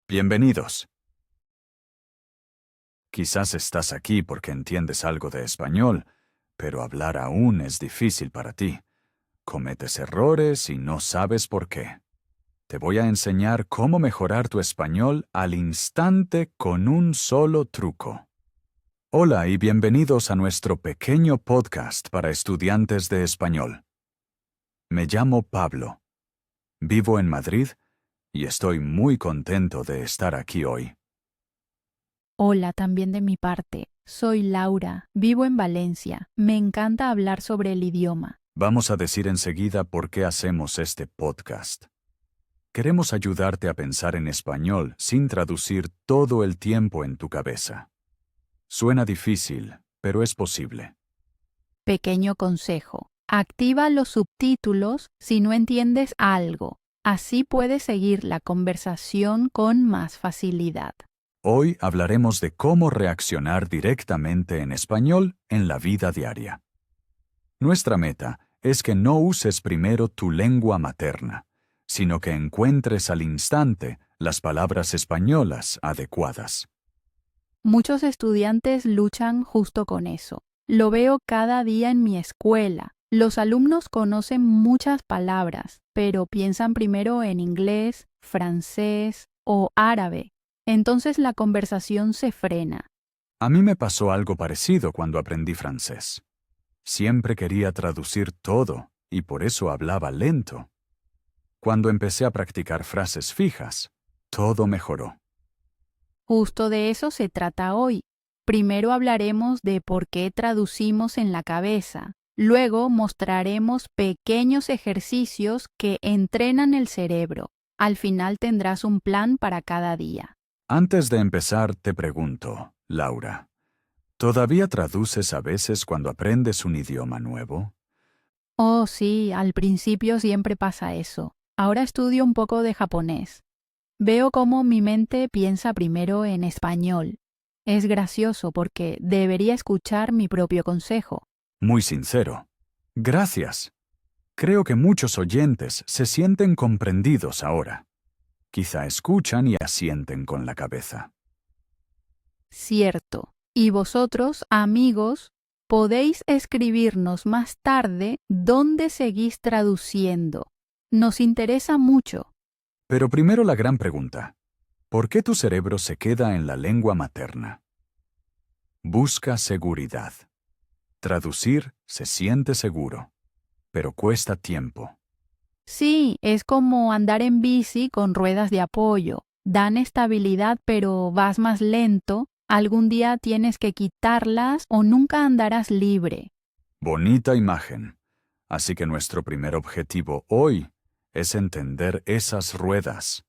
Bienvenidos. Quizás estás aquí porque entiendes algo de español, pero hablar aún es difícil para ti. Cometes errores y no sabes por qué. Te voy a enseñar cómo mejorar tu español al instante con un solo truco. Hola y bienvenidos a nuestro pequeño podcast para estudiantes de español. Me llamo Pablo. Vivo en Madrid y estoy muy contento de estar aquí hoy. Hola, también de mi parte. Soy Laura, vivo en Valencia. Me encanta hablar sobre el idioma. Vamos a decir enseguida por qué hacemos este podcast. Queremos ayudarte a pensar en español sin traducir todo el tiempo en tu cabeza. Suena difícil, pero es posible. Pequeño consejo. Activa los subtítulos si no entiendes algo. Así puedes seguir la conversación con más facilidad. Hoy hablaremos de cómo reaccionar directamente en español en la vida diaria. Nuestra meta es que no uses primero tu lengua materna, sino que encuentres al instante las palabras españolas adecuadas. Muchos estudiantes luchan justo con eso. Lo veo cada día en mi escuela. Los alumnos conocen muchas palabras, pero piensan primero en inglés, francés o árabe. Entonces la conversación se frena. A mí me pasó algo parecido cuando aprendí francés. Siempre quería traducir todo y por eso hablaba lento. Cuando empecé a practicar frases fijas, todo mejoró. Justo de eso se trata hoy. Primero hablaremos de por qué traducimos en la cabeza. Luego mostraremos pequeños ejercicios que entrenan el cerebro. Al final tendrás un plan para cada día. Antes de empezar, te pregunto, Laura, ¿todavía traduces a veces cuando aprendes un idioma nuevo? Oh, sí, al principio siempre pasa eso. Ahora estudio un poco de japonés. Veo cómo mi mente piensa primero en español. Es gracioso porque debería escuchar mi propio consejo. Muy sincero. Gracias. Creo que muchos oyentes se sienten comprendidos ahora. Quizá escuchan y asienten con la cabeza. Cierto. Y vosotros, amigos, podéis escribirnos más tarde dónde seguís traduciendo. Nos interesa mucho. Pero primero la gran pregunta. ¿Por qué tu cerebro se queda en la lengua materna? Busca seguridad. Traducir se siente seguro, pero cuesta tiempo. Sí, es como andar en bici con ruedas de apoyo. Dan estabilidad, pero vas más lento. Algún día tienes que quitarlas o nunca andarás libre. Bonita imagen. Así que nuestro primer objetivo hoy es entender esas ruedas.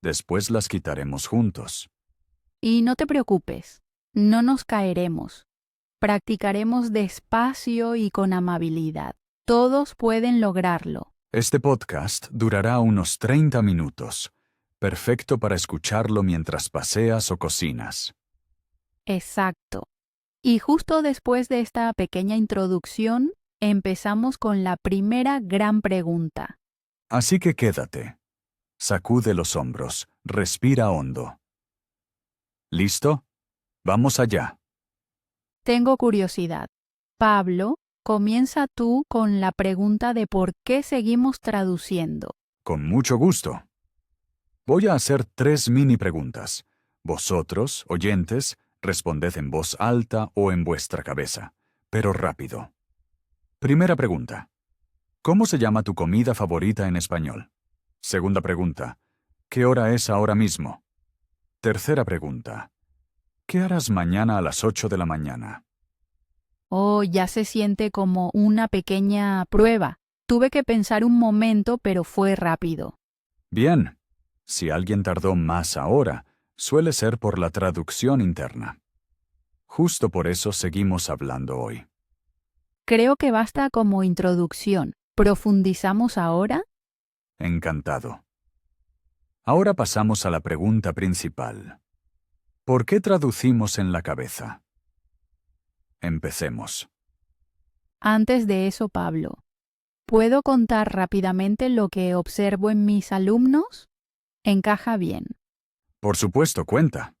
Después las quitaremos juntos. Y no te preocupes, no nos caeremos. Practicaremos despacio y con amabilidad. Todos pueden lograrlo. Este podcast durará unos 30 minutos. Perfecto para escucharlo mientras paseas o cocinas. Exacto. Y justo después de esta pequeña introducción, empezamos con la primera gran pregunta. Así que quédate. Sacude los hombros. Respira hondo. ¿Listo? Vamos allá. Tengo curiosidad. Pablo, comienza tú con la pregunta de por qué seguimos traduciendo. Con mucho gusto. Voy a hacer 3 mini preguntas. Vosotros, oyentes, responded en voz alta o en vuestra cabeza, pero rápido. Primera pregunta. ¿Cómo se llama tu comida favorita en español? Segunda pregunta. ¿Qué hora es ahora mismo? Tercera pregunta. ¿Qué harás mañana a las 8 de la mañana? Oh, ya se siente como una pequeña prueba. Tuve que pensar un momento, pero fue rápido. Bien. Si alguien tardó más ahora, suele ser por la traducción interna. Justo por eso seguimos hablando hoy. Creo que basta como introducción. ¿Profundizamos ahora? Encantado. Ahora pasamos a la pregunta principal. ¿Por qué traducimos en la cabeza? Empecemos. Antes de eso, Pablo, ¿puedo contar rápidamente lo que observo en mis alumnos? Encaja bien. Por supuesto, cuenta.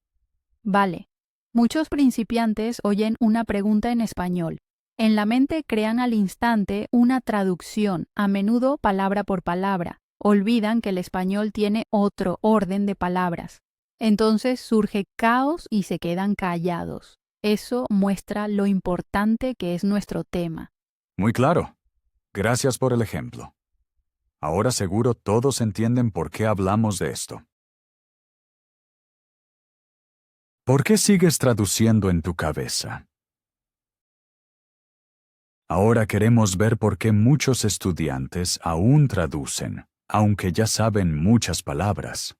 Vale. Muchos principiantes oyen una pregunta en español. En la mente crean al instante una traducción, a menudo palabra por palabra. Olvidan que el español tiene otro orden de palabras. Entonces surge caos y se quedan callados. Eso muestra lo importante que es nuestro tema. Muy claro. Gracias por el ejemplo. Ahora seguro todos entienden por qué hablamos de esto. ¿Por qué sigues traduciendo en tu cabeza? Ahora queremos ver por qué muchos estudiantes aún traducen, aunque ya saben muchas palabras.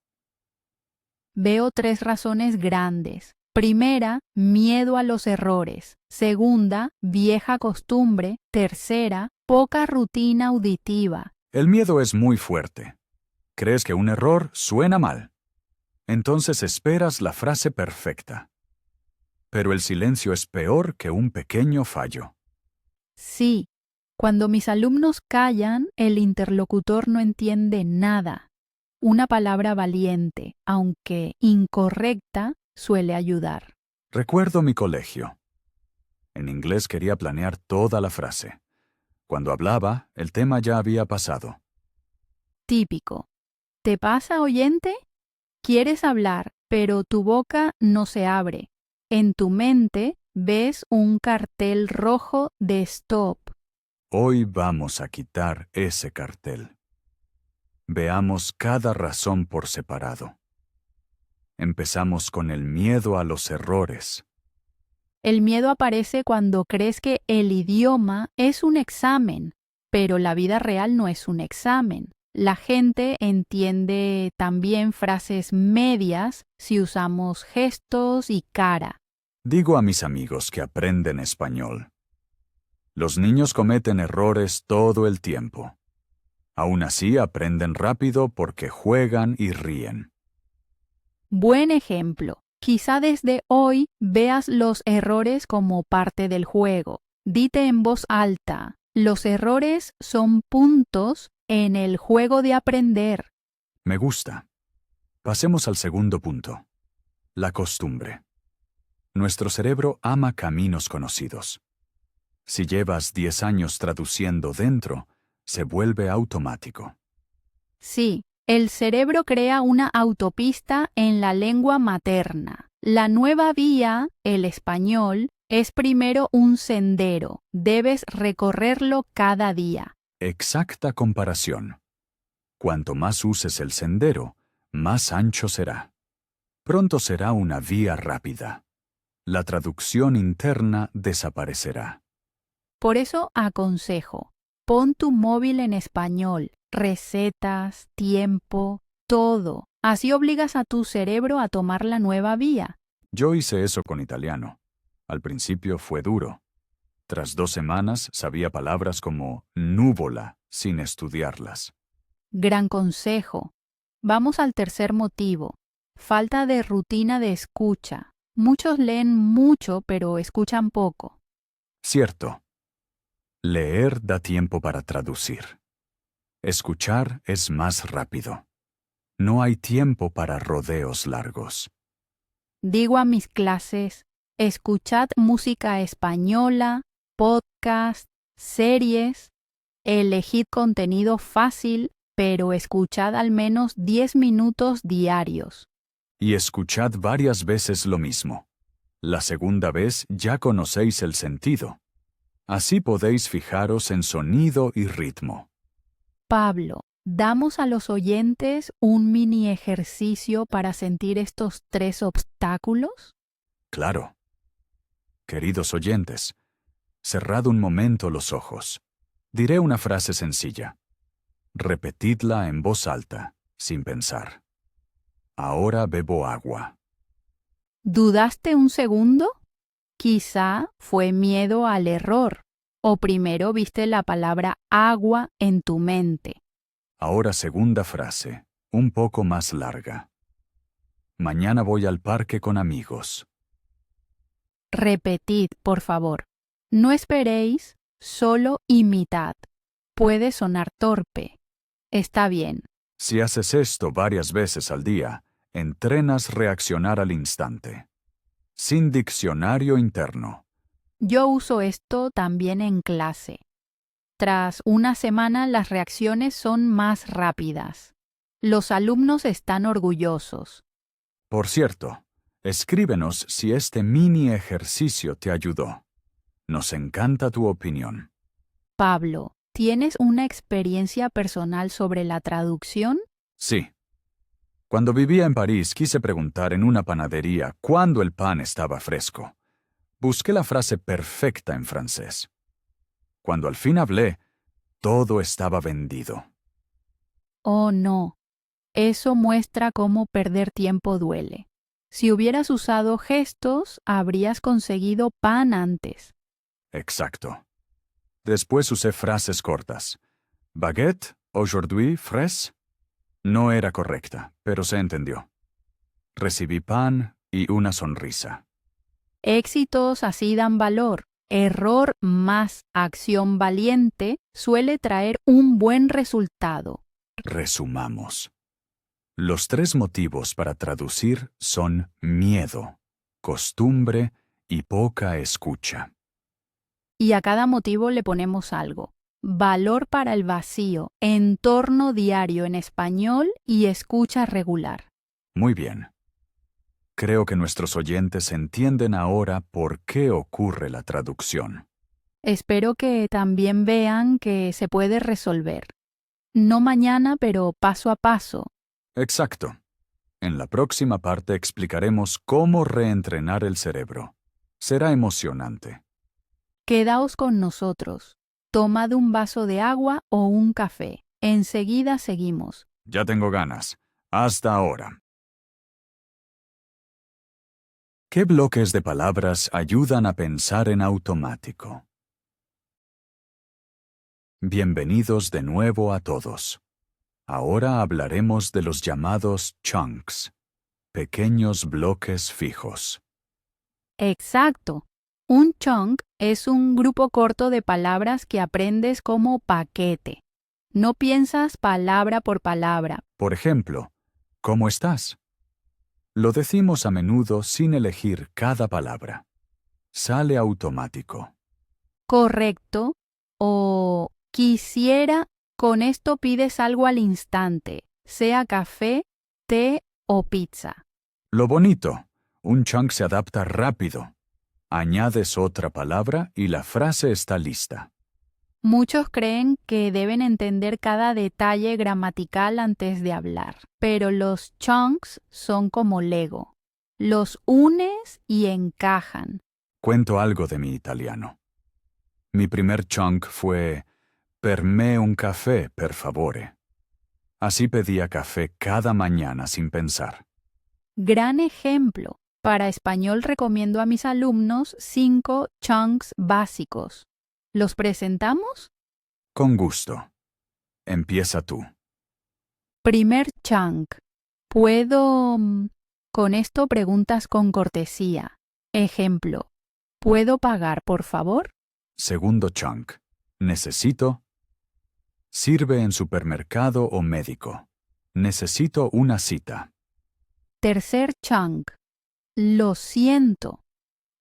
Veo 3 razones grandes. Primera, miedo a los errores. Segunda, vieja costumbre. Tercera, poca rutina auditiva. El miedo es muy fuerte. Crees que un error suena mal. Entonces esperas la frase perfecta. Pero el silencio es peor que un pequeño fallo. Sí, cuando mis alumnos callan, el interlocutor no entiende nada. Una palabra valiente, aunque incorrecta, suele ayudar. Recuerdo mi colegio. En inglés quería planear toda la frase. Cuando hablaba, el tema ya había pasado. Típico. ¿Te pasa, oyente? Quieres hablar, pero tu boca no se abre. En tu mente ves un cartel rojo de stop. Hoy vamos a quitar ese cartel. Veamos cada razón por separado. Empezamos con el miedo a los errores. El miedo aparece cuando crees que el idioma es un examen, pero la vida real no es un examen. La gente entiende también frases medias si usamos gestos y cara. Digo a mis amigos que aprenden español. Los niños cometen errores todo el tiempo. Aún así aprenden rápido porque juegan y ríen. Buen ejemplo. Quizá desde hoy veas los errores como parte del juego. Dite en voz alta, los errores son puntos en el juego de aprender. Me gusta. Pasemos al segundo punto. La costumbre. Nuestro cerebro ama caminos conocidos. Si llevas 10 años traduciendo dentro, se vuelve automático. Sí, el cerebro crea una autopista en la lengua materna. La nueva vía, el español, es primero un sendero. Debes recorrerlo cada día. Exacta comparación. Cuanto más uses el sendero, más ancho será. Pronto será una vía rápida. La traducción interna desaparecerá. Por eso aconsejo, pon tu móvil en español, recetas, tiempo, todo. Así obligas a tu cerebro a tomar la nueva vía. Yo hice eso con italiano. Al principio fue duro. Tras 2 semanas sabía palabras como núvola sin estudiarlas. Gran consejo. Vamos al tercer motivo. Falta de rutina de escucha. Muchos leen mucho pero escuchan poco. Cierto. Leer da tiempo para traducir. Escuchar es más rápido. No hay tiempo para rodeos largos. Digo a mis clases, escuchad música española, podcast, series, elegid contenido fácil, pero escuchad al menos 10 minutos diarios. Y escuchad varias veces lo mismo. La segunda vez ya conocéis el sentido. Así podéis fijaros en sonido y ritmo. Pablo, ¿damos a los oyentes un mini ejercicio para sentir estos 3 obstáculos? Claro. Queridos oyentes, cerrad un momento los ojos. Diré una frase sencilla. Repetidla en voz alta, sin pensar. Ahora bebo agua. ¿Dudaste un segundo? Quizá fue miedo al error, o primero viste la palabra agua en tu mente. Ahora segunda frase, un poco más larga. Mañana voy al parque con amigos. Repetid, por favor. No esperéis, solo imitad. Puede sonar torpe. Está bien. Si haces esto varias veces al día, Entrenas reaccionar al instante. Sin diccionario interno. Yo uso esto también en clase. Tras una semana las reacciones son más rápidas. Los alumnos están orgullosos. Por cierto, escríbenos si este mini ejercicio te ayudó. Nos encanta tu opinión. Pablo, ¿tienes una experiencia personal sobre la traducción? Sí. Cuando vivía en París quise preguntar en una panadería cuándo el pan estaba fresco. Busqué la frase perfecta en francés. Cuando al fin hablé, todo estaba vendido. Oh, no. Eso muestra cómo perder tiempo duele. Si hubieras usado gestos, habrías conseguido pan antes. Exacto. Después usé frases cortas. Baguette, aujourd'hui, fraise. No era correcta, pero se entendió. Recibí pan y una sonrisa. Éxitos así dan valor. Error más acción valiente suele traer un buen resultado. Resumamos. Los 3 motivos para traducir son miedo, costumbre y poca escucha. Y a cada motivo le ponemos algo. Valor para el vacío, entorno diario en español y escucha regular. Muy bien. Creo que nuestros oyentes entienden ahora por qué ocurre la traducción. Espero que también vean que se puede resolver. No mañana, pero paso a paso. Exacto. En la próxima parte explicaremos cómo reentrenar el cerebro. Será emocionante. Quedaos con nosotros. Tomad un vaso de agua o un café. Enseguida seguimos. Ya tengo ganas. Hasta ahora. ¿Qué bloques de palabras ayudan a pensar en automático? Bienvenidos de nuevo a todos. Ahora hablaremos de los llamados chunks, pequeños bloques fijos. Exacto. Un chunk es un grupo corto de palabras que aprendes como paquete. No piensas palabra por palabra. Por ejemplo, ¿cómo estás? Lo decimos a menudo sin elegir cada palabra. Sale automático. Correcto. O quisiera, con esto pides algo al instante, sea café, té o pizza. Lo bonito, un chunk se adapta rápido. Añades otra palabra y la frase está lista. Muchos creen que deben entender cada detalle gramatical antes de hablar, pero los chunks son como Lego. Los unes y encajan. Cuento algo de mi italiano. Mi primer chunk fue per me un café, per favore. Así pedía café cada mañana sin pensar. Gran ejemplo. Para español recomiendo a mis alumnos 5 chunks básicos. ¿Los presentamos? Con gusto. Empieza tú. Primer chunk. ¿Puedo...? Con esto preguntas con cortesía. Ejemplo. ¿Puedo pagar, por favor? Segundo chunk. Necesito. Sirve en supermercado o médico. Necesito una cita. Tercer chunk. Lo siento.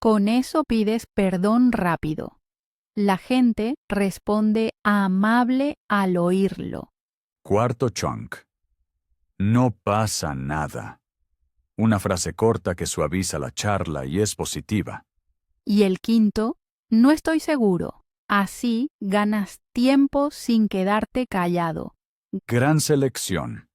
Con eso pides perdón rápido. La gente responde amable al oírlo. Cuarto chunk. No pasa nada. Una frase corta que suaviza la charla y es positiva. Y el quinto, no estoy seguro. Así ganas tiempo sin quedarte callado. Gran selección.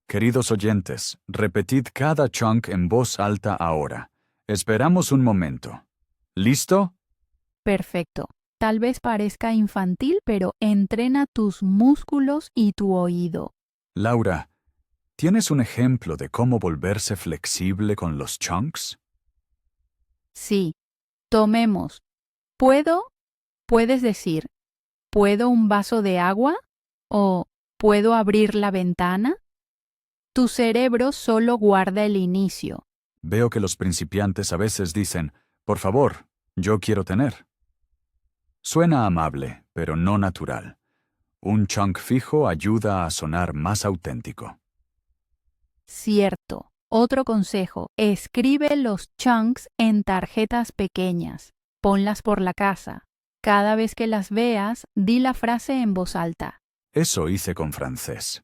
Queridos oyentes, repetid cada chunk en voz alta ahora. Esperamos un momento. ¿Listo? Perfecto. Tal vez parezca infantil, pero entrena tus músculos y tu oído. Laura, ¿tienes un ejemplo de cómo volverse flexible con los chunks? Sí. Tomemos. ¿Puedo? Puedes decir, ¿puedo un vaso de agua? ¿O ¿puedo abrir la ventana? Tu cerebro solo guarda el inicio. Veo que los principiantes a veces dicen, por favor, yo quiero tener. Suena amable, pero no natural. Un chunk fijo ayuda a sonar más auténtico. Cierto. Otro consejo, escribe los chunks en tarjetas pequeñas. Ponlas por la casa. Cada vez que las veas, di la frase en voz alta. Eso hice con francés.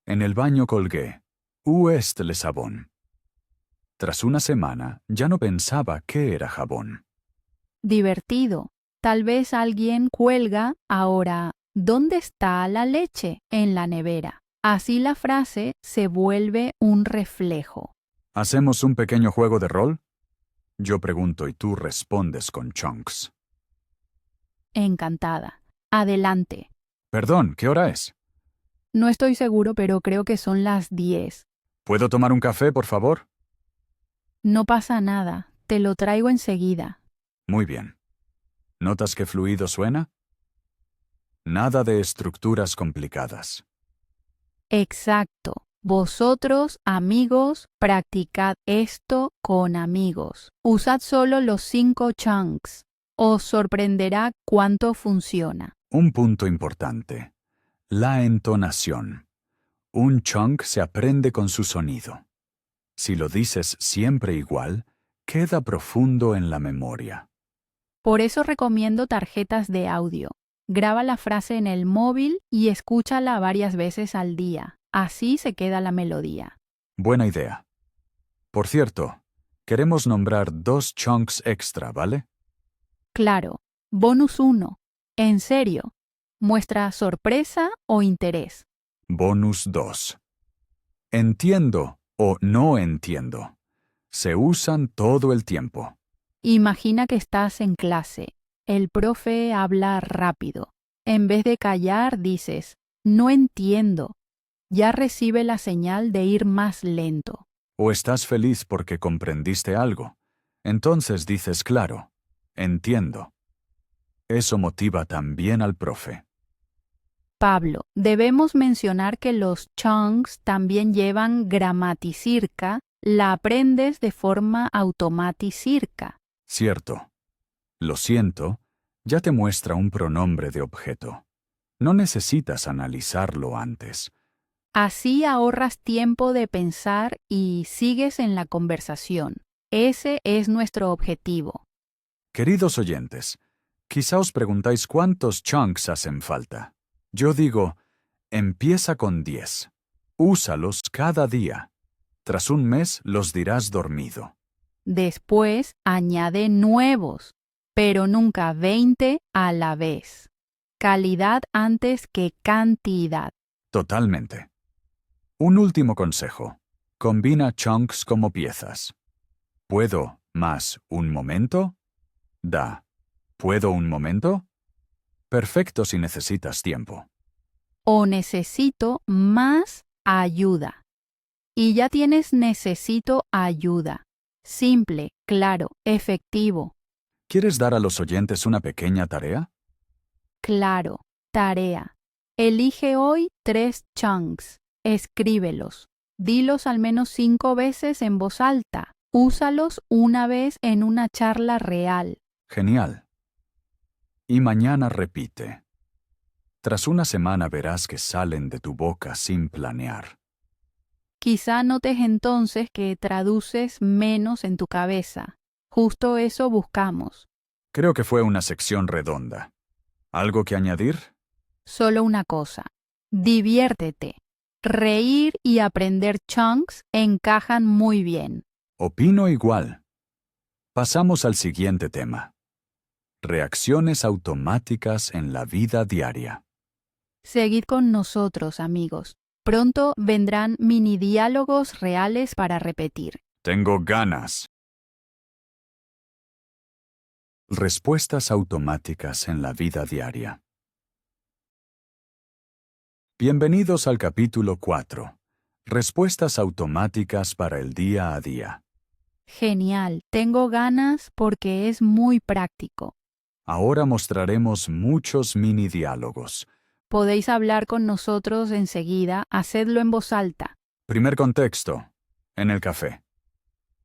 En el baño colgué, «Où est le savon?» Tras una semana, ya no pensaba qué era jabón. Divertido. Tal vez alguien cuelga ahora, ¿dónde está la leche? En la nevera. Así la frase se vuelve un reflejo. ¿Hacemos un pequeño juego de rol? Yo pregunto y tú respondes con chunks. Encantada. Adelante. Perdón, ¿qué hora es? No estoy seguro, pero creo que son las 10. ¿Puedo tomar un café, por favor? No pasa nada. Te lo traigo enseguida. Muy bien. ¿Notas qué fluido suena? Nada de estructuras complicadas. Exacto. Vosotros, amigos, practicad esto con amigos. Usad solo los 5 chunks. Os sorprenderá cuánto funciona. Un punto importante. La entonación. Un chunk se aprende con su sonido. Si lo dices siempre igual, queda profundo en la memoria. Por eso recomiendo tarjetas de audio. Graba la frase en el móvil y escúchala varias veces al día. Así se queda la melodía. Buena idea. Por cierto, queremos nombrar 2 chunks extra, ¿vale? Claro. Bonus 1. En serio. Muestra sorpresa o interés. Bonus 2. Entiendo o no entiendo. Se usan todo el tiempo. Imagina que estás en clase. El profe habla rápido. En vez de callar, dices, no entiendo. Ya recibe la señal de ir más lento. O estás feliz porque comprendiste algo. Entonces dices claro, entiendo. Eso motiva también al profe. Pablo, debemos mencionar que los chunks también llevan gramaticirca, la aprendes de forma automaticirca. Cierto. Lo siento, ya te muestra un pronombre de objeto. No necesitas analizarlo antes. Así ahorras tiempo de pensar y sigues en la conversación. Ese es nuestro objetivo. Queridos oyentes, quizá os preguntáis cuántos chunks hacen falta. Yo digo, empieza con 10. Úsalos cada día. Tras un mes los dirás dormido. Después añade nuevos, pero nunca 20 a la vez. Calidad antes que cantidad. Totalmente. Un último consejo. Combina chunks como piezas. ¿Puedo más un momento? Da. ¿Puedo un momento? Perfecto si necesitas tiempo. O necesito más ayuda. Y ya tienes necesito ayuda. Simple, claro, efectivo. ¿Quieres dar a los oyentes una pequeña tarea? Claro, tarea. Elige hoy 3 chunks. Escríbelos. Dilos al menos 5 veces en voz alta. Úsalos una vez en una charla real. Genial. Y mañana repite. Tras una semana verás que salen de tu boca sin planear. Quizá notes entonces que traduces menos en tu cabeza. Justo eso buscamos. Creo que fue una sección redonda. ¿Algo que añadir? Solo una cosa. Diviértete. Reír y aprender chunks encajan muy bien. Opino igual. Pasamos al siguiente tema. Reacciones automáticas en la vida diaria. Seguid con nosotros, amigos. Pronto vendrán mini diálogos reales para repetir. Tengo ganas. Respuestas automáticas en la vida diaria. Bienvenidos al capítulo 4. Respuestas automáticas para el día a día. Genial, tengo ganas porque es muy práctico. Ahora mostraremos muchos mini diálogos. Podéis hablar con nosotros enseguida, hacedlo en voz alta. Primer contexto. En el café.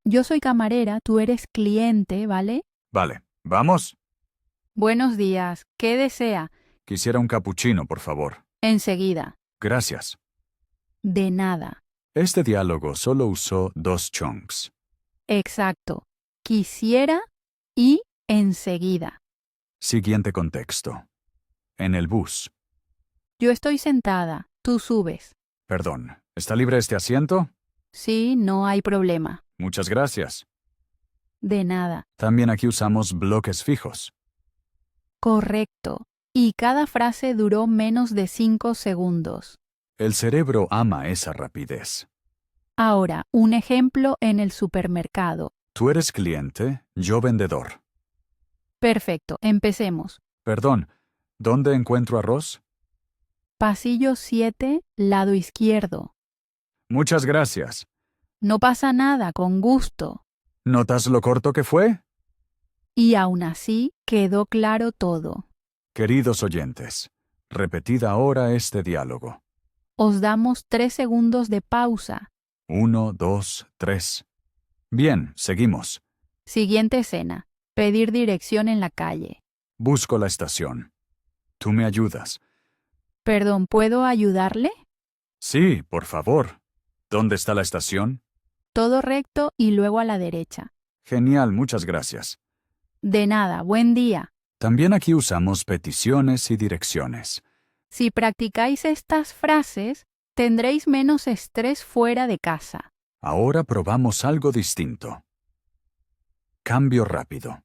Yo soy camarera, tú eres cliente, ¿vale? Vale, ¿vamos? Buenos días, ¿qué desea? Quisiera un capuchino, por favor. Enseguida. Gracias. De nada. Este diálogo solo usó 2 chunks. Exacto. Quisiera y enseguida. Siguiente contexto. En el bus. Yo estoy sentada, tú subes. Perdón, ¿está libre este asiento? Sí, no hay problema. Muchas gracias. De nada. También aquí usamos bloques fijos. Correcto. Y cada frase duró menos de 5 segundos. El cerebro ama esa rapidez. Ahora, un ejemplo en el supermercado. Tú eres cliente, yo vendedor. Perfecto, empecemos. Perdón, ¿dónde encuentro arroz? Pasillo 7, lado izquierdo. Muchas gracias. No pasa nada, con gusto. ¿Notas lo corto que fue? Y aún así quedó claro todo. Queridos oyentes, repetid ahora este diálogo. Os damos 3 segundos de pausa. 1, 2, 3. Bien, seguimos. Siguiente escena. Pedir dirección en la calle. Busco la estación. Tú me ayudas. Perdón, ¿puedo ayudarle? Sí, por favor. ¿Dónde está la estación? Todo recto y luego a la derecha. Genial, muchas gracias. De nada, buen día. También aquí usamos peticiones y direcciones. Si practicáis estas frases, tendréis menos estrés fuera de casa. Ahora probamos algo distinto. Cambio rápido.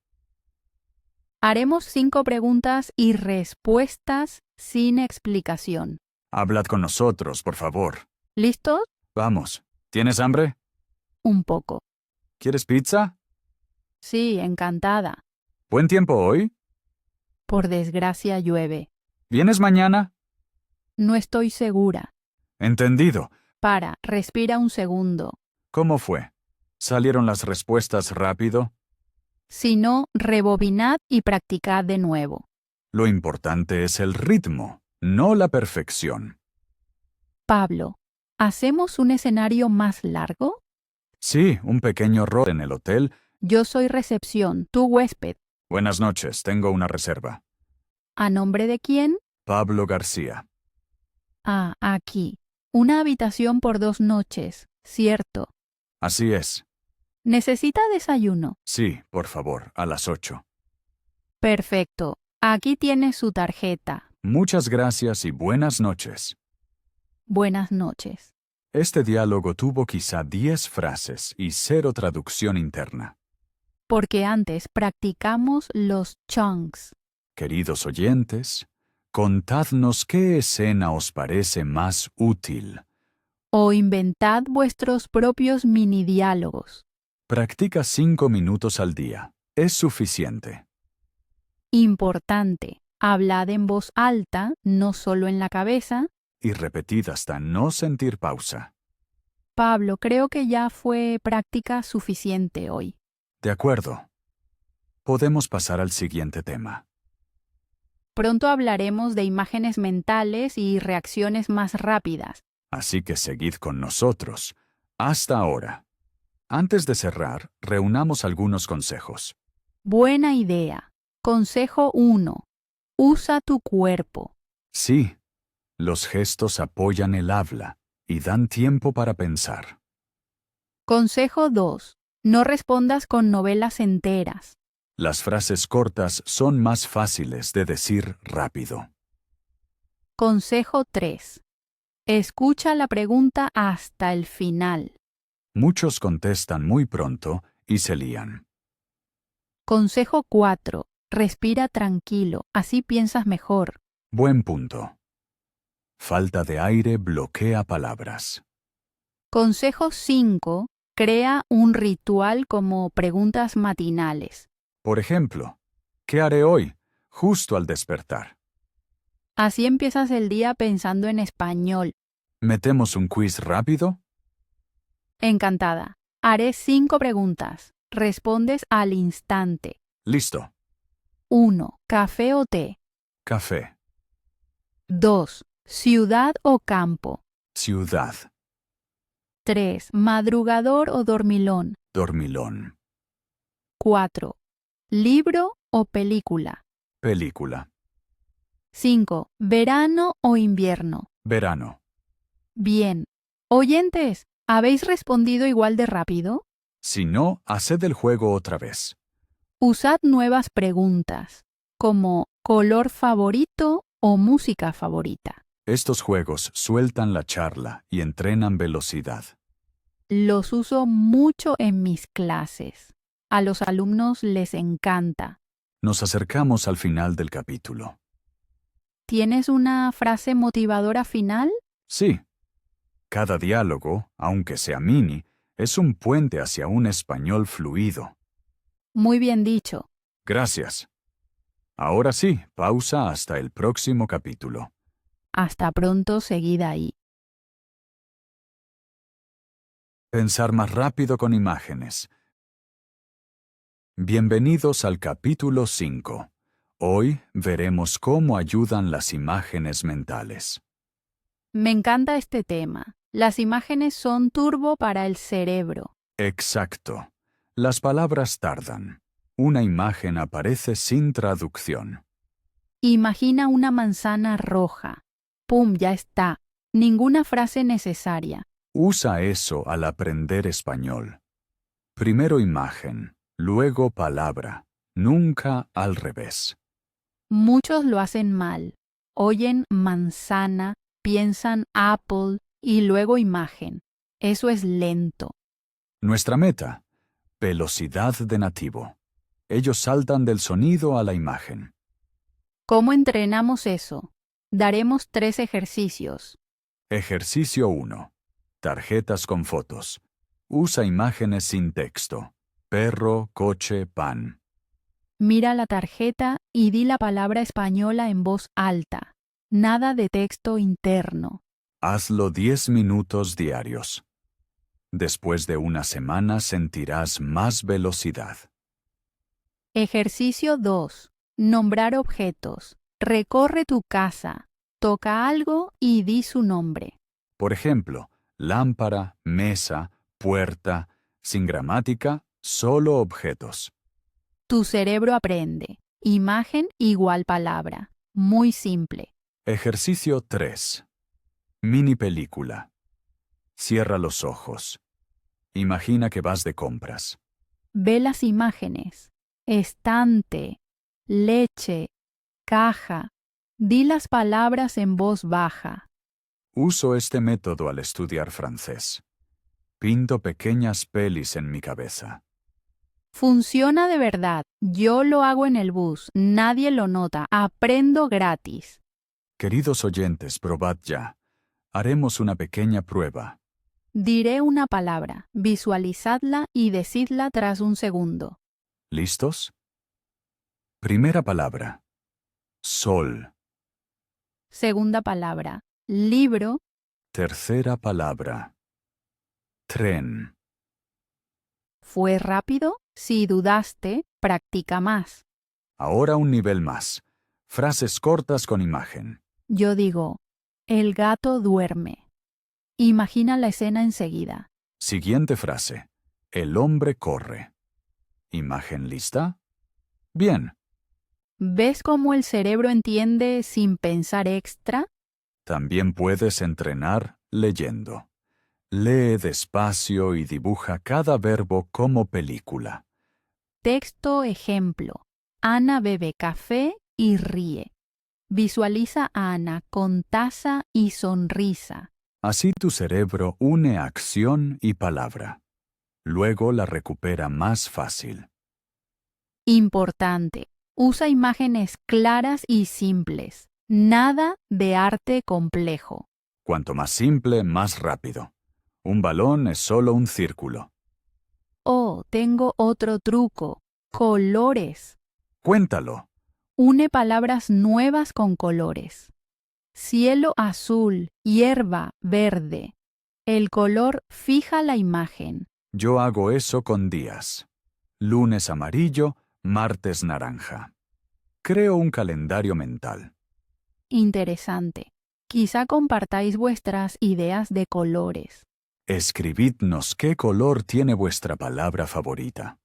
Haremos 5 preguntas y respuestas sin explicación. Hablad con nosotros, por favor. ¿Listos? Vamos. ¿Tienes hambre? Un poco. ¿Quieres pizza? Sí, encantada. ¿Buen tiempo hoy? Por desgracia llueve. ¿Vienes mañana? No estoy segura. Entendido. Respira un segundo. ¿Cómo fue? ¿Salieron las respuestas rápido? Si no, rebobinad y practicad de nuevo. Lo importante es el ritmo, no la perfección. Pablo, ¿hacemos un escenario más largo? Sí, un pequeño rol en el hotel. Yo soy recepción, tú huésped. Buenas noches, tengo una reserva. ¿A nombre de quién? Pablo García. Ah, aquí. Una habitación por 2 noches, cierto. Así es. ¿Necesita desayuno? Sí, por favor, a las 8. Perfecto. Aquí tiene su tarjeta. Muchas gracias y buenas noches. Buenas noches. Este diálogo tuvo quizá 10 frases y 0 traducción interna. Porque antes practicamos los chunks. Queridos oyentes, contadnos qué escena os parece más útil. O inventad vuestros propios mini diálogos. Practica 5 minutos al día. Es suficiente. Importante. Hablad en voz alta, no solo en la cabeza. Y repetid hasta no sentir pausa. Pablo, creo que ya fue práctica suficiente hoy. De acuerdo. Podemos pasar al siguiente tema. Pronto hablaremos de imágenes mentales y reacciones más rápidas. Así que seguid con nosotros. Hasta ahora. Antes de cerrar, reunamos algunos consejos. Buena idea. Consejo 1. Usa tu cuerpo. Sí, los gestos apoyan el habla y dan tiempo para pensar. Consejo 2. No respondas con novelas enteras. Las frases cortas son más fáciles de decir rápido. Consejo 3. Escucha la pregunta hasta el final. Muchos contestan muy pronto y se lían. Consejo 4. Respira tranquilo, así piensas mejor. Buen punto. Falta de aire bloquea palabras. Consejo 5. Crea un ritual como preguntas matinales. Por ejemplo, ¿qué haré hoy? Justo al despertar. Así empiezas el día pensando en español. ¿Metemos un quiz rápido? Encantada. Haré 5 preguntas. Respondes al instante. Listo. 1. ¿Café o té? Café. 2. ¿Ciudad o campo? Ciudad. 3. ¿Madrugador o dormilón? Dormilón. 4. ¿Libro o película? Película. 5. ¿Verano o invierno? Verano. Bien. Oyentes, ¿Habéis respondido igual de rápido? Si no, haced el juego otra vez. Usad nuevas preguntas, como color favorito o música favorita. Estos juegos sueltan la charla y entrenan velocidad. Los uso mucho en mis clases. A los alumnos les encanta. Nos acercamos al final del capítulo. ¿Tienes una frase motivadora final? Sí. Cada diálogo, aunque sea mini, es un puente hacia un español fluido. Muy bien dicho. Gracias. Ahora sí, pausa hasta el próximo capítulo. Hasta pronto, seguida ahí. Pensar más rápido con imágenes. Bienvenidos al capítulo 5. Hoy veremos cómo ayudan las imágenes mentales. Me encanta este tema. Las imágenes son turbo para el cerebro. Exacto. Las palabras tardan. Una imagen aparece sin traducción. Imagina una manzana roja. ¡Pum! Ya está. Ninguna frase necesaria. Usa eso al aprender español. Primero imagen, luego palabra, nunca al revés. Muchos lo hacen mal. Oyen manzana, piensan apple y luego imagen. Eso es lento. Nuestra meta, velocidad de nativo. Ellos saltan del sonido a la imagen. ¿Cómo entrenamos eso? Daremos 3 ejercicios. Ejercicio 1. Tarjetas con fotos. Usa imágenes sin texto. Perro, coche, pan. Mira la tarjeta y di la palabra española en voz alta. Nada de texto interno. Hazlo 10 minutos diarios. Después de una semana sentirás más velocidad. Ejercicio 2. Nombrar objetos. Recorre tu casa. Toca algo y di su nombre. Por ejemplo, lámpara, mesa, puerta, sin gramática, solo objetos. Tu cerebro aprende. Imagen igual palabra. Muy simple. Ejercicio 3. Mini película. Cierra los ojos. Imagina que vas de compras. Ve las imágenes. Estante, leche, caja. Di las palabras en voz baja. Uso este método al estudiar francés. Pinto pequeñas pelis en mi cabeza. Funciona de verdad. Yo lo hago en el bus. Nadie lo nota. Aprendo gratis. Queridos oyentes, probad ya. Haremos una pequeña prueba. Diré una palabra. Visualizadla y decidla tras un segundo. ¿Listos? Primera palabra. Sol. Segunda palabra. Libro. Tercera palabra. Tren. ¿Fue rápido? Si dudaste, practica más. Ahora un nivel más. Frases cortas con imagen. Yo digo, el gato duerme. Imagina la escena enseguida. Siguiente frase. El hombre corre. ¿Imagen lista? Bien. ¿Ves cómo el cerebro entiende sin pensar extra? También puedes entrenar leyendo. Lee despacio y dibuja cada verbo como película. Texto ejemplo. Ana bebe café y ríe. Visualiza a Ana con taza y sonrisa. Así tu cerebro une acción y palabra. Luego la recupera más fácil. Importante. Usa imágenes claras y simples. Nada de arte complejo. Cuanto más simple, más rápido. Un balón es solo un círculo. Oh, tengo otro truco. Colores. Cuéntalo. Une palabras nuevas con colores. Cielo azul, hierba verde. El color fija la imagen. Yo hago eso con días. Lunes amarillo, martes naranja. Creo un calendario mental. Interesante. Quizá compartáis vuestras ideas de colores. Escribidnos qué color tiene vuestra palabra favorita.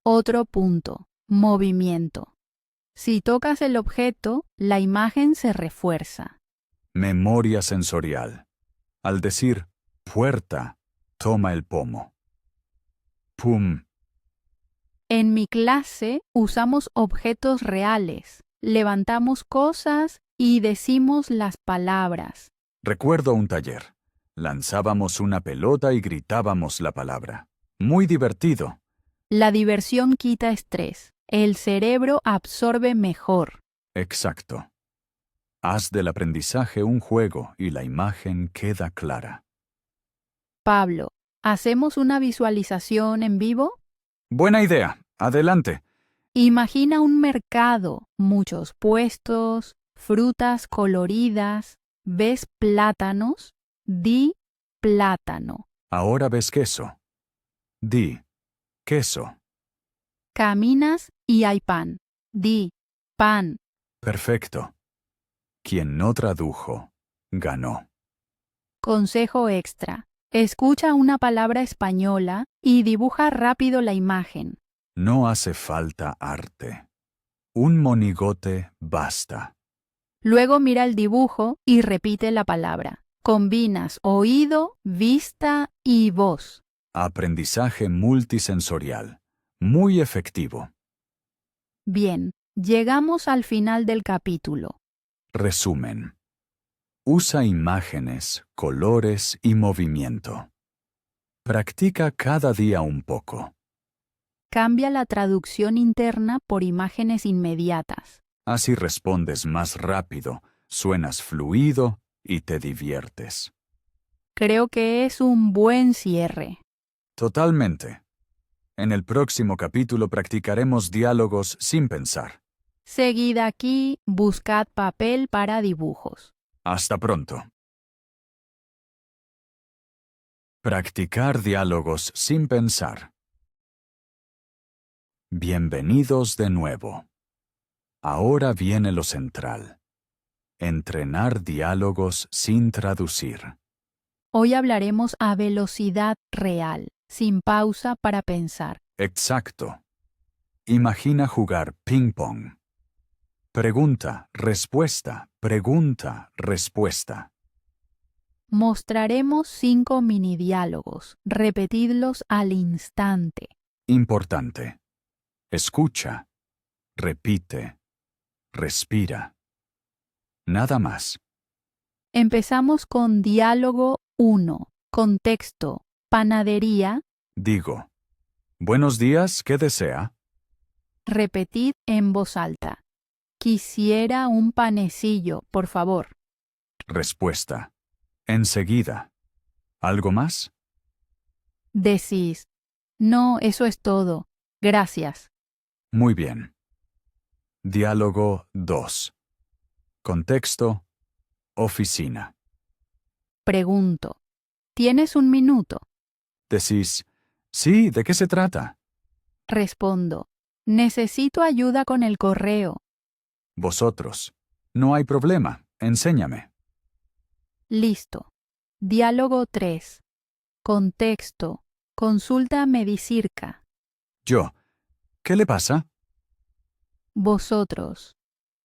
Otro punto. Movimiento. Si tocas el objeto, la imagen se refuerza. Memoria sensorial. Al decir puerta, Toma el pomo. Pum. En mi clase usamos objetos reales, levantamos cosas y decimos las palabras. Recuerdo un taller. Lanzábamos una pelota y gritábamos la palabra. Muy divertido. La diversión quita estrés. El cerebro absorbe mejor. Exacto. Haz del aprendizaje un juego y la imagen queda clara. Pablo, ¿hacemos una visualización en vivo? Buena idea. Adelante. Imagina un mercado, muchos puestos, frutas coloridas. ¿Ves plátanos? Di plátano. Ahora ves queso. Di, queso. Caminas y hay pan. Di pan. Perfecto. Quien no tradujo, ganó. Consejo extra. Escucha una palabra española y dibuja rápido la imagen. No hace falta arte. Un monigote basta. Luego mira el dibujo y repite la palabra. Combinas oído, vista y voz. Aprendizaje multisensorial. Muy efectivo. Bien, llegamos al final del capítulo. Resumen. Usa imágenes, colores y movimiento. Practica cada día un poco. Cambia la traducción interna por imágenes inmediatas. Así respondes más rápido, suenas fluido y te diviertes. Creo que es un buen cierre. Totalmente. En el próximo capítulo practicaremos diálogos sin pensar. Seguid aquí, buscad papel para dibujos. Hasta pronto. Practicar diálogos sin pensar. Bienvenidos de nuevo. Ahora viene lo central. Entrenar diálogos sin traducir. Hoy hablaremos a velocidad real, sin pausa para pensar. Exacto. Imagina jugar ping-pong. Pregunta, respuesta, pregunta, respuesta. Mostraremos 5 mini diálogos. Repetidlos al instante. Importante. Escucha. Repite. Respira. Nada más. Empezamos con diálogo 1. Contexto. Panadería. Digo. Buenos días, ¿qué desea? Repetid en voz alta. Quisiera un panecillo, por favor. Respuesta. Enseguida. ¿Algo más? Decís. No, eso es todo. Gracias. Muy bien. Diálogo 2. Contexto. Oficina. Pregunto. ¿Tienes un minuto? Decís, sí, ¿de qué se trata? Respondo. Necesito ayuda con el correo. Vosotros. No hay problema, enséñame. Listo. Diálogo 3. Contexto. Consulta Medicirca. Yo. ¿Qué le pasa? Vosotros.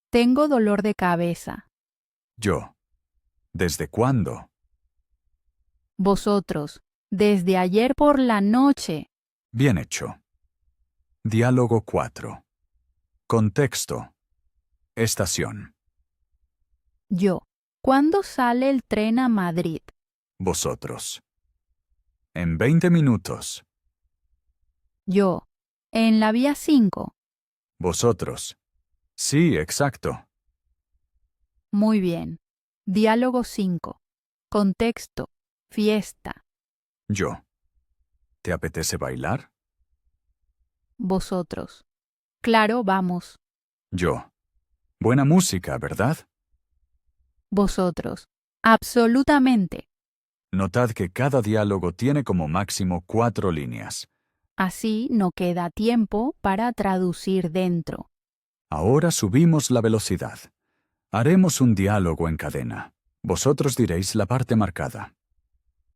Tengo dolor de cabeza. Yo. ¿Desde cuándo? Vosotros. Desde ayer por la noche. Bien hecho. Diálogo 4. Contexto. Estación. Yo. ¿Cuándo sale el tren a Madrid? Vosotros. En 20 minutos. Yo. En la vía 5. Vosotros. Sí, exacto. Muy bien. Diálogo 5. Contexto. Fiesta. Yo. ¿Te apetece bailar? Vosotros. Claro, vamos. Yo. Buena música, ¿verdad? Vosotros. Absolutamente. Notad que cada diálogo tiene como máximo 4 líneas. Así no queda tiempo para traducir dentro. Ahora subimos la velocidad. Haremos un diálogo en cadena. Vosotros diréis la parte marcada.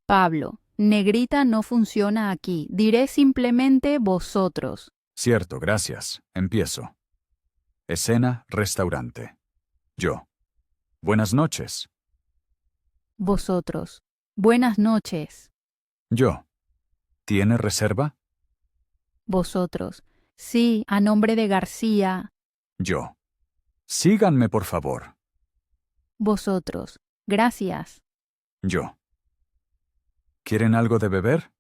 Pablo, negrita no funciona aquí. Diré simplemente vosotros. Cierto, gracias. Empiezo. Escena, restaurante. Yo. Buenas noches. Vosotros. Buenas noches. Yo. ¿Tiene reserva? Vosotros. Sí, a nombre de García. Yo. Síganme, por favor. Vosotros. Gracias. Yo. ¿Quieren algo de beber?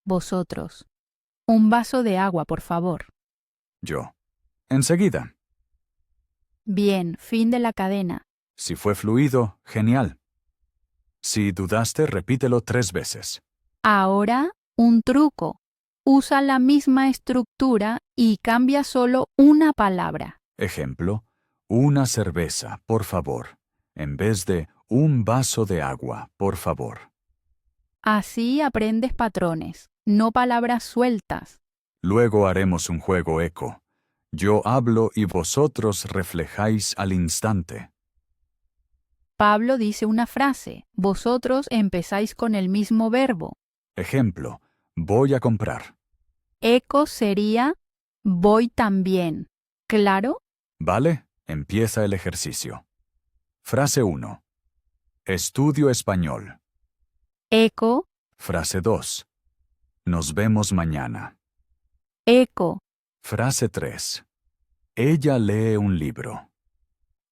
Vosotros. Un vaso de agua, por favor. Yo. Enseguida. Bien, fin de la cadena. Si fue fluido, genial. Si dudaste, repítelo 3 veces. Ahora, un truco. Usa la misma estructura y cambia solo una palabra. Ejemplo, una cerveza, por favor, en vez de un vaso de agua, por favor. Así aprendes patrones, no palabras sueltas. Luego haremos un juego eco. Yo hablo y vosotros reflejáis al instante. Pablo dice una frase, vosotros empezáis con el mismo verbo. Ejemplo, voy a comprar. Eco sería voy también. ¿Claro? ¿Vale? Empieza el ejercicio. Frase 1. Estudio español. Eco, Frase 2. Nos vemos mañana. eco, Frase 3. Ella lee un libro.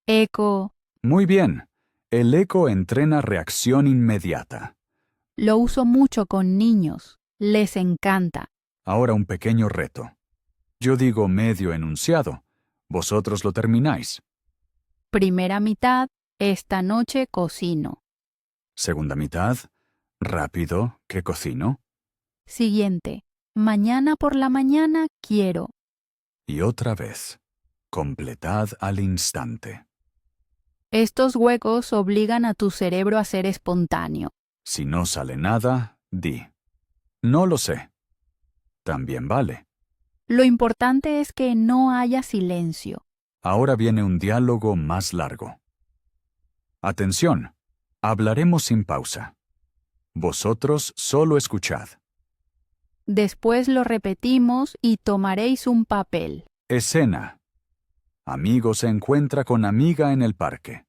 eco. Muy bien. El eco entrena reacción inmediata. Lo uso mucho con niños. Les encanta. Ahora un pequeño reto. Yo digo medio enunciado. Vosotros lo termináis. Primera mitad, esta noche cocino. Segunda mitad. Rápido, que cocino. Siguiente, mañana por la mañana quiero. Y otra vez. Completad al instante. Estos huecos obligan a tu cerebro a ser espontáneo. Si no sale nada, di. No lo sé. También vale. Lo importante es que no haya silencio. Ahora viene un diálogo más largo. Atención. Hablaremos sin pausa. Vosotros solo escuchad. Después lo repetimos y tomaréis un papel. Escena. Amigo se encuentra con amiga en el parque.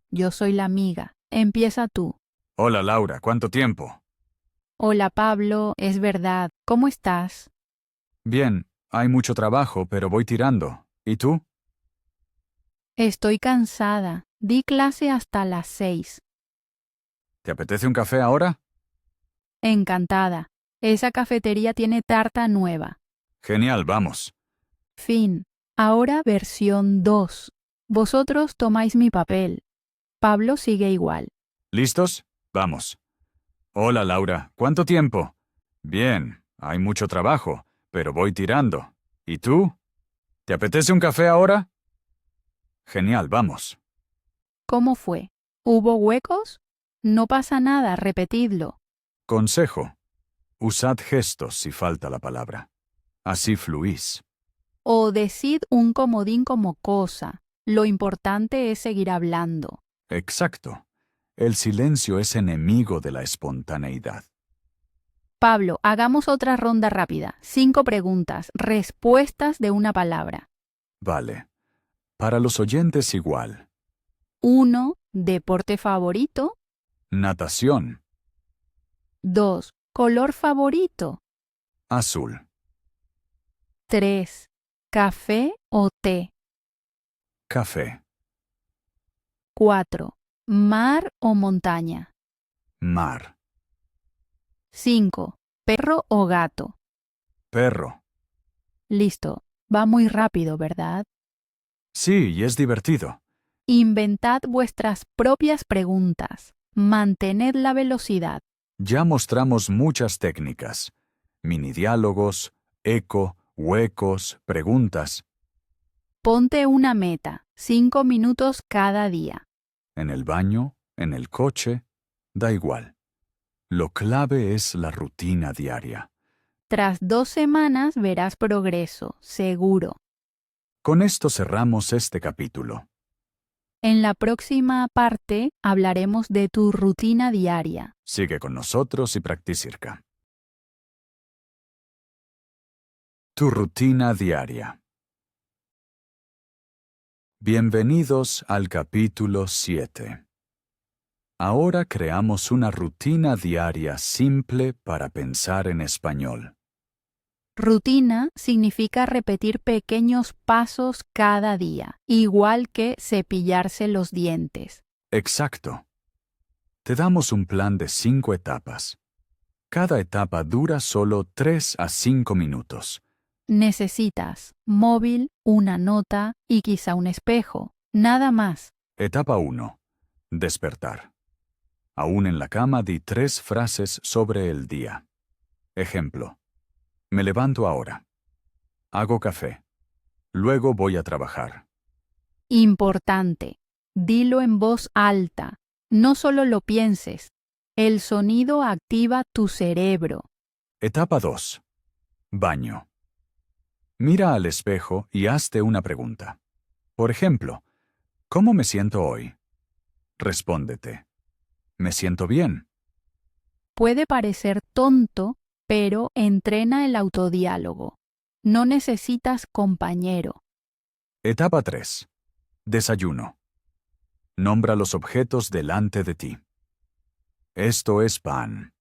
Yo soy la amiga. Empieza tú. Hola Laura, ¿cuánto tiempo? Hola Pablo, es verdad. ¿Cómo estás? Bien, hay mucho trabajo, pero voy tirando. ¿Y tú? Estoy cansada. Di clase hasta las 6. ¿Te apetece un café ahora? Encantada. Esa cafetería tiene tarta nueva. Genial, vamos. Fin. Ahora versión 2. Vosotros tomáis mi papel. Pablo sigue igual. ¿Listos? Vamos. Hola Laura, ¿cuánto tiempo? Bien, hay mucho trabajo, pero voy tirando. ¿Y tú? ¿Te apetece un café ahora? Genial, vamos. ¿Cómo fue? ¿Hubo huecos? No pasa nada, repetidlo. Consejo. Usad gestos si falta la palabra. Así fluís. O decid un comodín como cosa. Lo importante es seguir hablando. Exacto. El silencio es enemigo de la espontaneidad. Pablo, hagamos otra ronda rápida. 5 preguntas, respuestas de una palabra. Vale. Para los oyentes igual. 1. Deporte favorito. Natación. 2. Color favorito. Azul. 3. Café o té. Café. 4. Mar o montaña. Mar. 5. Perro o gato. Perro. Listo. Va muy rápido, ¿verdad? Sí, y es divertido. Inventad vuestras propias preguntas. Mantened la velocidad. Ya mostramos muchas técnicas. Mini-diálogos, eco, huecos, preguntas. Ponte una meta. 5 minutos cada día. En el baño, en el coche, da igual. Lo clave es la rutina diaria. Tras 2 semanas verás progreso, seguro. Con esto cerramos este capítulo. En la próxima parte hablaremos de tu rutina diaria. Sigue con nosotros y practica. Tu rutina diaria. Bienvenidos al capítulo 7. Ahora creamos una rutina diaria simple para pensar en español. Rutina significa repetir pequeños pasos cada día, igual que cepillarse los dientes. Exacto. Te damos un plan de 5 etapas. Cada etapa dura solo 3 a 5 minutos. Necesitas móvil, una nota y quizá un espejo. Nada más. Etapa 1. Despertar. Aún en la cama di 3 frases sobre el día. Ejemplo. Me levanto ahora. Hago café. Luego voy a trabajar. Importante. Dilo en voz alta. No solo lo pienses. El sonido activa tu cerebro. Etapa 2. Baño. Mira al espejo y hazte una pregunta. Por ejemplo, ¿cómo me siento hoy? Respóndete. Me siento bien. Puede parecer tonto, pero entrena el autodiálogo. No necesitas compañero. Etapa 3. Desayuno. Nombra los objetos delante de ti. Esto es pan.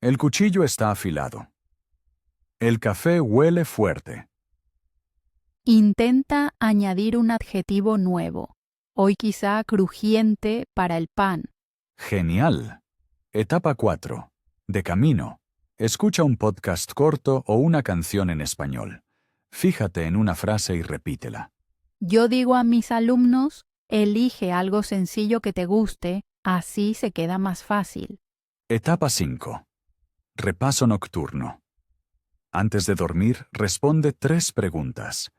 El cuchillo está afilado. El café huele fuerte. Intenta añadir un adjetivo nuevo. Hoy quizá crujiente para el pan. Genial. Etapa 4. De camino. Escucha un podcast corto o una canción en español. Fíjate en una frase y repítela. Yo digo a mis alumnos, elige algo sencillo que te guste, así se queda más fácil. Etapa 5. Repaso nocturno. Antes de dormir, responde 3 preguntas.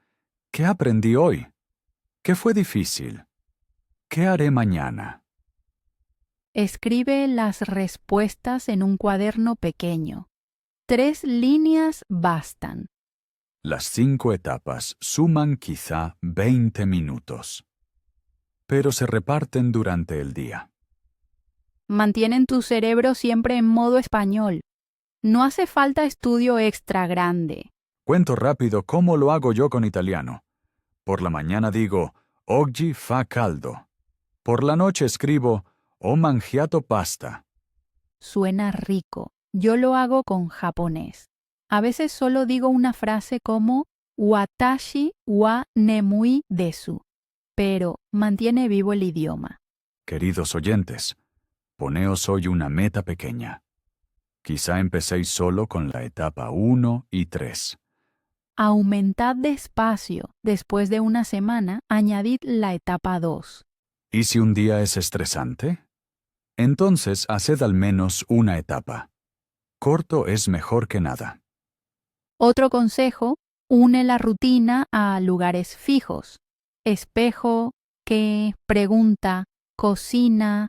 ¿Qué aprendí hoy? ¿Qué fue difícil? ¿Qué haré mañana? Escribe las respuestas en un cuaderno pequeño. 3 líneas bastan. Las 5 etapas suman quizá 20 minutos, pero se reparten durante el día. Mantienen tu cerebro siempre en modo español. No hace falta estudio extra grande. Cuento rápido cómo lo hago yo con italiano. Por la mañana digo, oggi fa caldo. Por la noche escribo, ho mangiato pasta. Suena rico. Yo lo hago con japonés. A veces solo digo una frase como watashi wa nemui desu, pero mantiene vivo el idioma. Queridos oyentes, poneos hoy una meta pequeña. Quizá empecéis solo con la etapa 1 y 3. Aumentad despacio. Después de una semana, añadid la etapa 2. ¿Y si un día es estresante? Entonces haced al menos una etapa. Corto es mejor que nada. Otro consejo, une la rutina a lugares fijos. Espejo, qué, pregunta, cocina,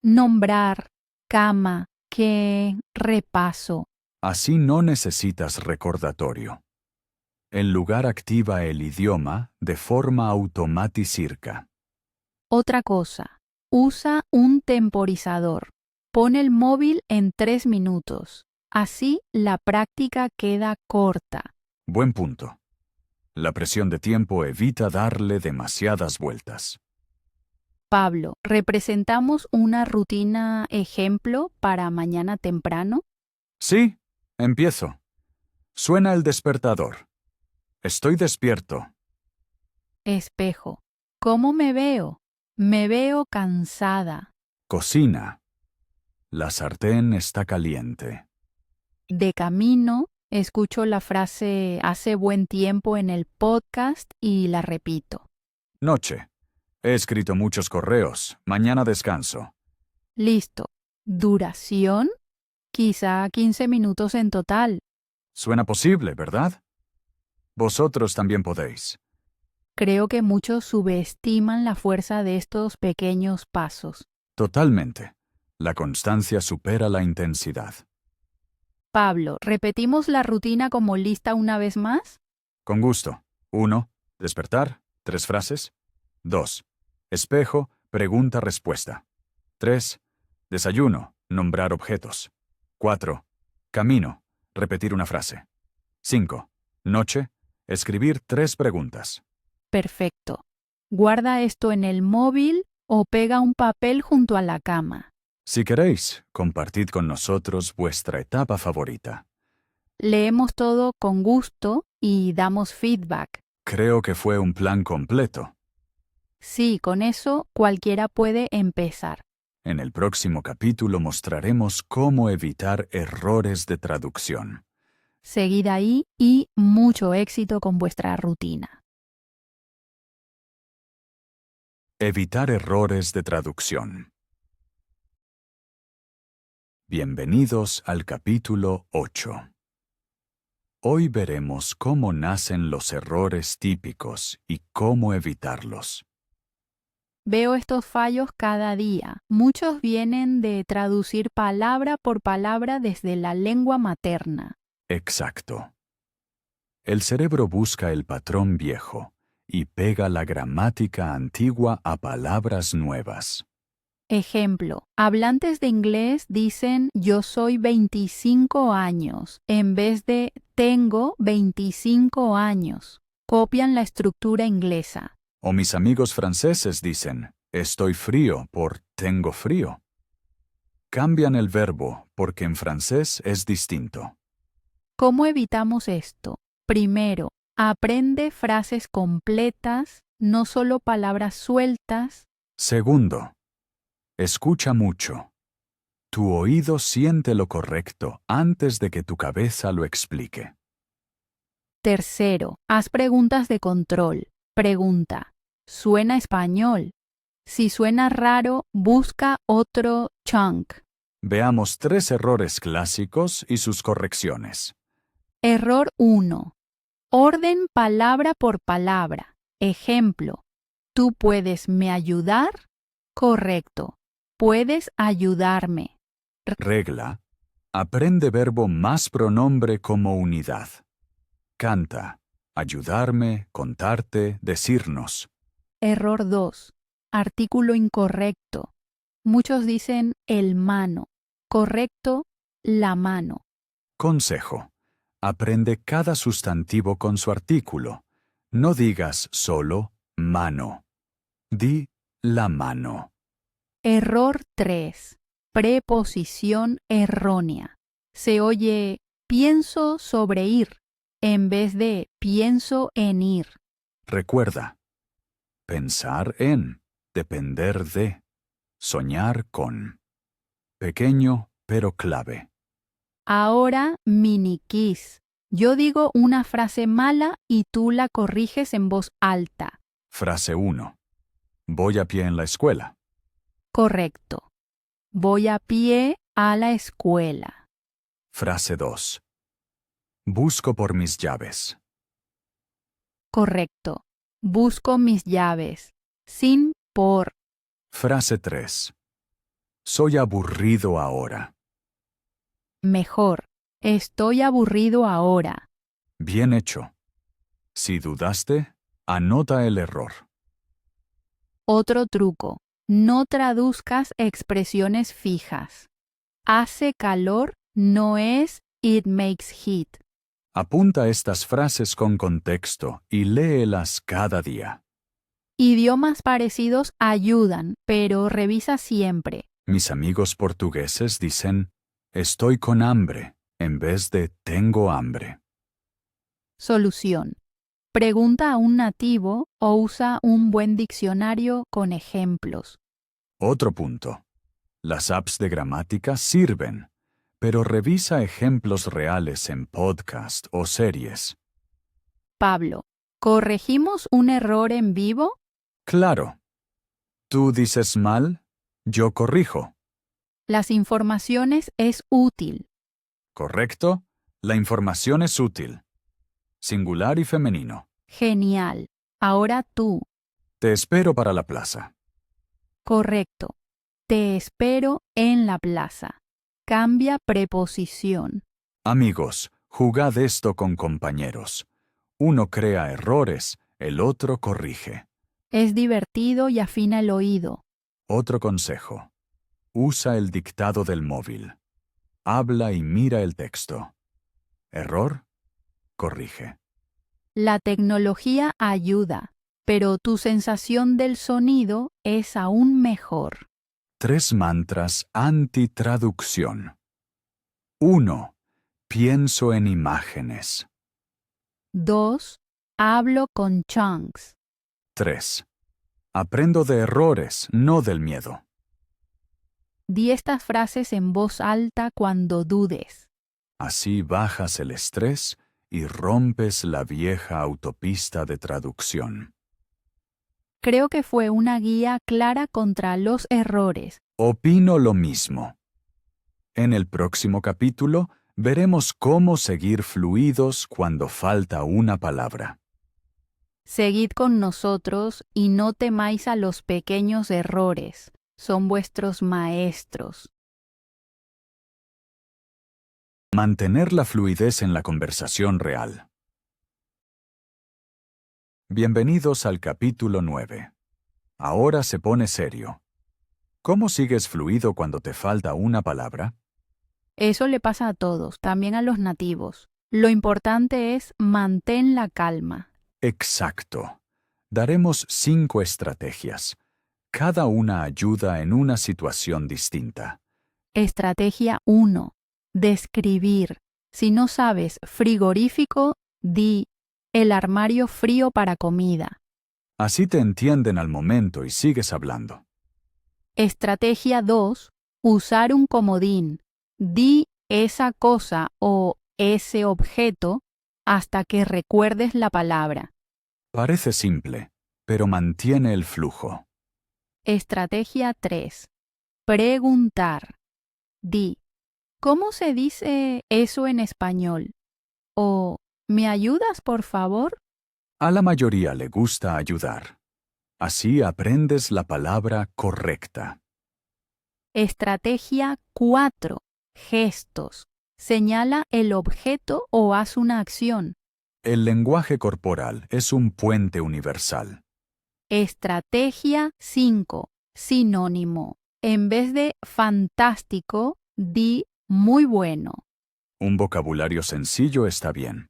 nombrar, cama, qué, repaso. Así no necesitas recordatorio. El lugar activa el idioma de forma automaticirca. Otra cosa, usa un temporizador. Pon el móvil en 3 minutos. Así la práctica queda corta. Buen punto. La presión de tiempo evita darle demasiadas vueltas. Pablo, ¿representamos una rutina ejemplo para mañana temprano? Sí, empiezo. Suena el despertador. Estoy despierto. Espejo. ¿Cómo me veo? Me veo cansada. Cocina. La sartén está caliente. De camino, escucho la frase hace buen tiempo en el podcast y la repito. Noche. He escrito muchos correos. Mañana descanso. Listo. Duración, quizá 15 minutos en total. Suena posible, ¿verdad? Vosotros también podéis. Creo que muchos subestiman la fuerza de estos pequeños pasos. Totalmente. La constancia supera la intensidad. Pablo, ¿repetimos la rutina como lista una vez más? Con gusto. 1. Despertar. 3 frases. 2. Espejo. Pregunta. Respuesta. 3. Desayuno. Nombrar objetos. 4. Camino. Repetir una frase. 5. Noche. Escribir 3 preguntas. Perfecto. Guarda esto en el móvil o pega un papel junto a la cama. Si queréis, compartid con nosotros vuestra etapa favorita. Leemos todo con gusto y damos feedback. Creo que fue un plan completo. Sí, con eso cualquiera puede empezar. En el próximo capítulo mostraremos cómo evitar errores de traducción. Seguid ahí y mucho éxito con vuestra rutina. Evitar errores de traducción. Bienvenidos al capítulo 8. Hoy veremos cómo nacen los errores típicos y cómo evitarlos. Veo estos fallos cada día. Muchos vienen de traducir palabra por palabra desde la lengua materna. Exacto. El cerebro busca el patrón viejo y pega la gramática antigua a palabras nuevas. Ejemplo, hablantes de inglés dicen yo soy 25 años en vez de tengo 25 años. Copian la estructura inglesa. O mis amigos franceses dicen, estoy frío por tengo frío. Cambian el verbo porque en francés es distinto. ¿Cómo evitamos esto? Primero, aprende frases completas, no solo palabras sueltas. Segundo, escucha mucho. Tu oído siente lo correcto antes de que tu cabeza lo explique. Tercero, haz preguntas de control. Pregunta, ¿suena español? Si suena raro, busca otro chunk. Veamos 3 errores clásicos y sus correcciones. Error 1. Orden palabra por palabra. Ejemplo, ¿tú puedes me ayudar? Correcto. Puedes ayudarme. Regla. Aprende verbo más pronombre como unidad. Canta. Ayudarme, contarte, decirnos. Error 2. Artículo incorrecto. Muchos dicen el mano. Correcto, la mano. Consejo. Aprende cada sustantivo con su artículo. No digas solo mano. Di la mano. Error 3. Preposición errónea. Se oye pienso sobre ir en vez de pienso en ir. Recuerda. Pensar en, depender de, soñar con. Pequeño pero clave. Ahora mini quiz. Yo digo una frase mala y tú la corriges en voz alta. Frase 1. Voy a pie en la escuela. Correcto. Voy a pie a la escuela. Frase 2. Busco por mis llaves. Correcto. Busco mis llaves. Sin por. Frase 3. Soy aburrido ahora. Mejor. Estoy aburrido ahora. Bien hecho. Si dudaste, anota el error. Otro truco. No traduzcas expresiones fijas. Hace calor no es it makes heat. Apunta estas frases con contexto y léelas cada día. Idiomas parecidos ayudan, pero revisa siempre. Mis amigos portugueses dicen, estoy con hambre, en vez de tengo hambre. Solución. Pregunta a un nativo o usa un buen diccionario con ejemplos. Otro punto. Las apps de gramática sirven, pero revisa ejemplos reales en podcast o series. Pablo, ¿corregimos un error en vivo? Claro. Tú dices mal, yo corrijo. Las informaciones es útil. ¿Correcto? La información es útil. Singular y femenino. Genial. Ahora tú. Te espero para la plaza. Correcto. Te espero en la plaza. Cambia preposición. Amigos, jugad esto con compañeros. Uno crea errores, el otro corrige. Es divertido y afina el oído. Otro consejo. Usa el dictado del móvil. Habla y mira el texto. Error, corrige. La tecnología ayuda, pero tu sensación del sonido es aún mejor. 3 mantras antitraducción. 1. Pienso en imágenes. 2. Hablo con chunks. 3. Aprendo de errores, no del miedo. Di estas frases en voz alta cuando dudes. Así bajas el estrés y rompes la vieja autopista de traducción. Creo que fue una guía clara contra los errores. Opino lo mismo. En el próximo capítulo veremos cómo seguir fluidos cuando falta una palabra. Seguid con nosotros y no temáis a los pequeños errores. Son vuestros maestros. Mantener la fluidez en la conversación real. Bienvenidos al capítulo 9. Ahora se pone serio. ¿Cómo sigues fluido cuando te falta una palabra? Eso le pasa a todos, también a los nativos. Lo importante es mantén la calma. Exacto. Daremos 5 estrategias. Cada una ayuda en una situación distinta. Estrategia 1. Describir. Si no sabes frigorífico, di el armario frío para comida. Así te entienden al momento y sigues hablando. Estrategia 2. Usar un comodín. Di esa cosa o ese objeto hasta que recuerdes la palabra. Parece simple, pero mantiene el flujo. Estrategia 3. Preguntar. Di, ¿cómo se dice eso en español? O, ¿me ayudas, por favor? A la mayoría le gusta ayudar. Así aprendes la palabra correcta. Estrategia 4. Gestos. Señala el objeto o haz una acción. El lenguaje corporal es un puente universal. Estrategia 5. Sinónimo. En vez de fantástico, di muy bueno. Un vocabulario sencillo está bien.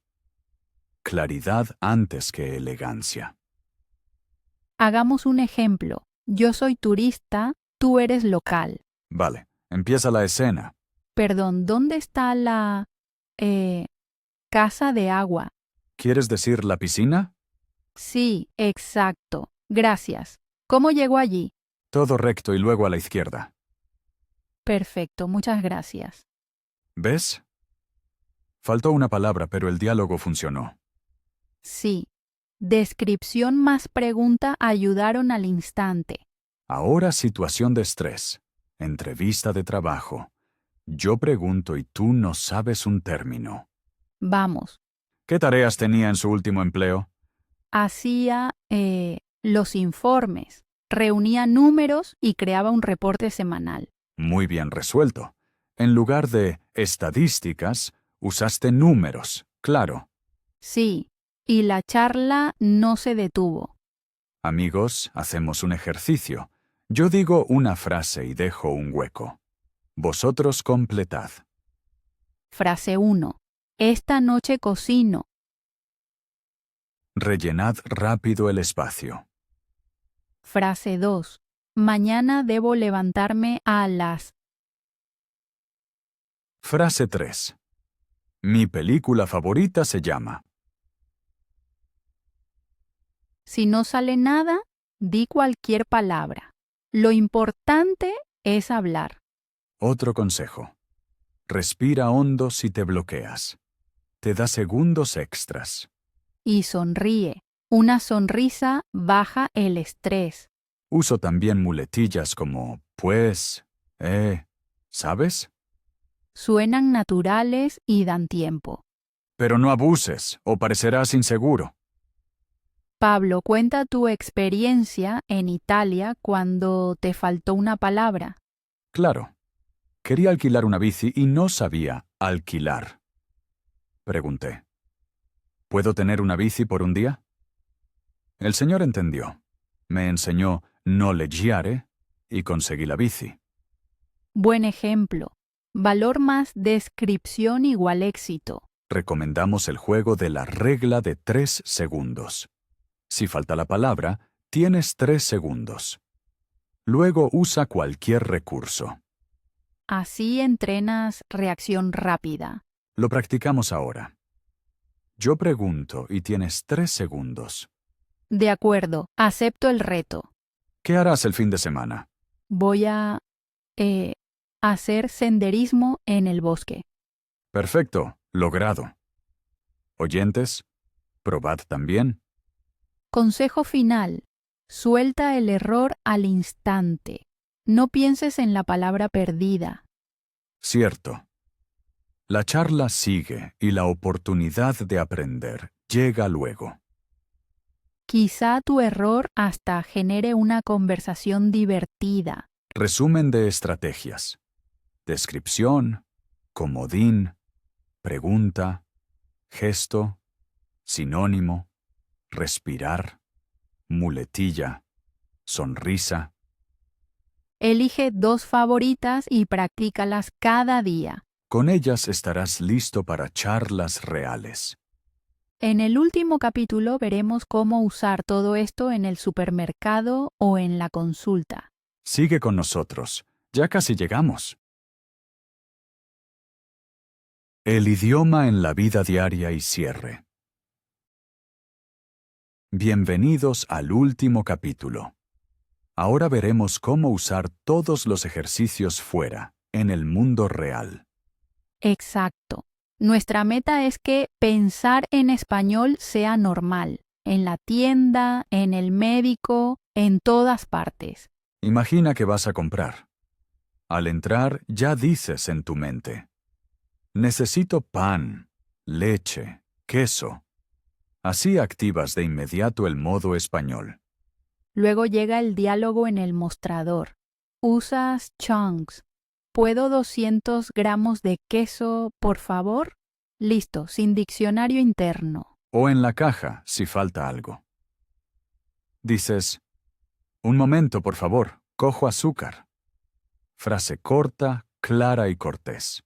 Claridad antes que elegancia. Hagamos un ejemplo. Yo soy turista, tú eres local. Vale, empieza la escena. Perdón, ¿dónde está la casa de agua? ¿Quieres decir la piscina? Sí, exacto. Gracias. ¿Cómo llego allí? Todo recto y luego a la izquierda. Perfecto, muchas gracias. ¿Ves? Faltó una palabra, pero el diálogo funcionó. Sí. Descripción más pregunta ayudaron al instante. Ahora situación de estrés. Entrevista de trabajo. Yo pregunto y tú no sabes un término. Vamos. ¿Qué tareas tenía en su último empleo? Hacía los informes, reunía números y creaba un reporte semanal. Muy bien resuelto. En lugar de estadísticas, usaste números, claro. Sí, y la charla no se detuvo. Amigos, hacemos un ejercicio. Yo digo una frase y dejo un hueco. Vosotros completad. Frase 1. Esta noche cocino. Rellenad rápido el espacio. Frase 2. Mañana debo levantarme a las. Frase 3. Mi película favorita se llama. Si no sale nada, di cualquier palabra. Lo importante es hablar. Otro consejo. Respira hondo si te bloqueas. Te da segundos extras. Y sonríe. Una sonrisa baja el estrés. Uso también muletillas como pues, ¿sabes? Suenan naturales y dan tiempo. Pero no abuses o parecerás inseguro. Pablo, cuenta tu experiencia en Italia cuando te faltó una palabra. Claro. Quería alquilar una bici y no sabía alquilar. Pregunté. ¿Puedo tener una bici por un día? El señor entendió. Me enseñó no leggiare y conseguí la bici. Buen ejemplo. Valor más descripción igual éxito. Recomendamos el juego de la regla de 3 segundos. Si falta la palabra, tienes 3 segundos. Luego usa cualquier recurso. Así entrenas reacción rápida. Lo practicamos ahora. Yo pregunto y tienes 3 segundos. De acuerdo, acepto el reto. ¿Qué harás el fin de semana? Voy a hacer senderismo en el bosque. Perfecto, logrado. Oyentes, probad también. Consejo final. Suelta el error al instante. No pienses en la palabra perdida. Cierto. La charla sigue y la oportunidad de aprender llega luego. Quizá tu error hasta genere una conversación divertida. Resumen de estrategias. Descripción, comodín, pregunta, gesto, sinónimo, respirar, muletilla, sonrisa. Elige 2 favoritas y practícalas cada día. Con ellas estarás listo para charlas reales. En el último capítulo veremos cómo usar todo esto en el supermercado o en la consulta. Sigue con nosotros. Ya casi llegamos. El idioma en la vida diaria y cierre. Bienvenidos al último capítulo. Ahora veremos cómo usar todos los ejercicios fuera, en el mundo real. Exacto. Nuestra meta es que pensar en español sea normal, en la tienda, en el médico, en todas partes. Imagina que vas a comprar. Al entrar, ya dices en tu mente: necesito pan, leche, queso. Así activas de inmediato el modo español. Luego llega el diálogo en el mostrador. Usas chunks. ¿Puedo 200 gramos de queso, por favor? Listo, sin diccionario interno. O en la caja, si falta algo. Dices: un momento, por favor, cojo azúcar. Frase corta, clara y cortés.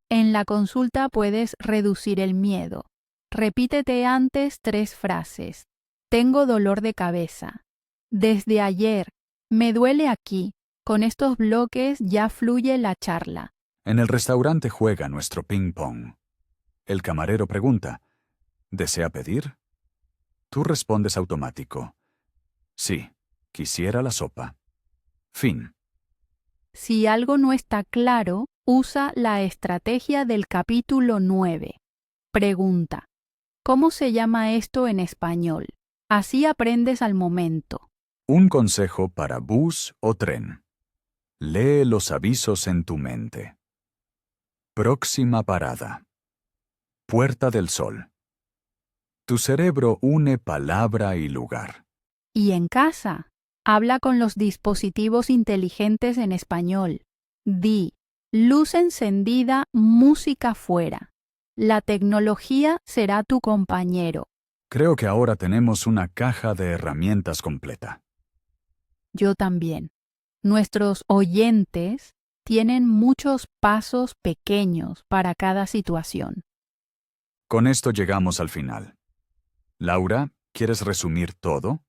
En la consulta puedes reducir el miedo. Repítete antes 3 frases. Tengo dolor de cabeza. Desde ayer. Me duele aquí. Con estos bloques ya fluye la charla. En el restaurante juega nuestro ping-pong. El camarero pregunta: ¿desea pedir? Tú respondes automático: sí, quisiera la sopa. Fin. Si algo no está claro, usa la estrategia del capítulo 9. Pregunta: ¿cómo se llama esto en español? Así aprendes al momento. Un consejo para bus o tren. Lee los avisos en tu mente. Próxima parada. Puerta del Sol. Tu cerebro une palabra y lugar. Y en casa, habla con los dispositivos inteligentes en español. Di: luz encendida, música fuera. La tecnología será tu compañero. Creo que ahora tenemos una caja de herramientas completa. Yo también. Nuestros oyentes tienen muchos pasos pequeños para cada situación. Con esto llegamos al final. Laura, ¿quieres resumir todo?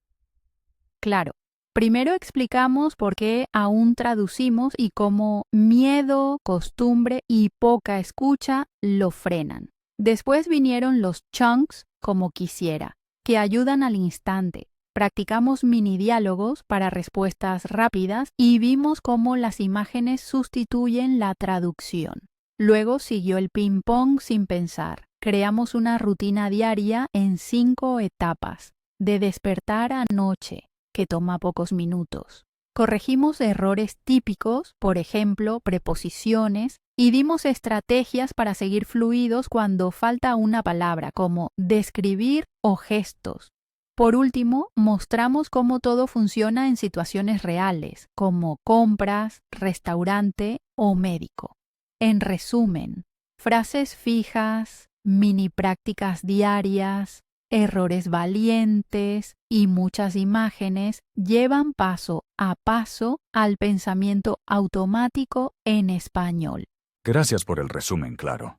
Claro, primero explicamos por qué aún traducimos y cómo miedo, costumbre y poca escucha lo frenan. Después vinieron los chunks, como quisiera, que ayudan al instante. Practicamos mini diálogos para respuestas rápidas y vimos cómo las imágenes sustituyen la traducción. Luego siguió el ping-pong sin pensar. Creamos una rutina diaria en 5 etapas, de despertar a noche, que toma pocos minutos. Corregimos errores típicos, por ejemplo, preposiciones, y dimos estrategias para seguir fluidos cuando falta una palabra, como describir o gestos. Por último, mostramos cómo todo funciona en situaciones reales, como compras, restaurante o médico. En resumen, frases fijas, mini prácticas diarias, errores valientes y muchas imágenes llevan paso a paso al pensamiento automático en español. Gracias por el resumen, claro.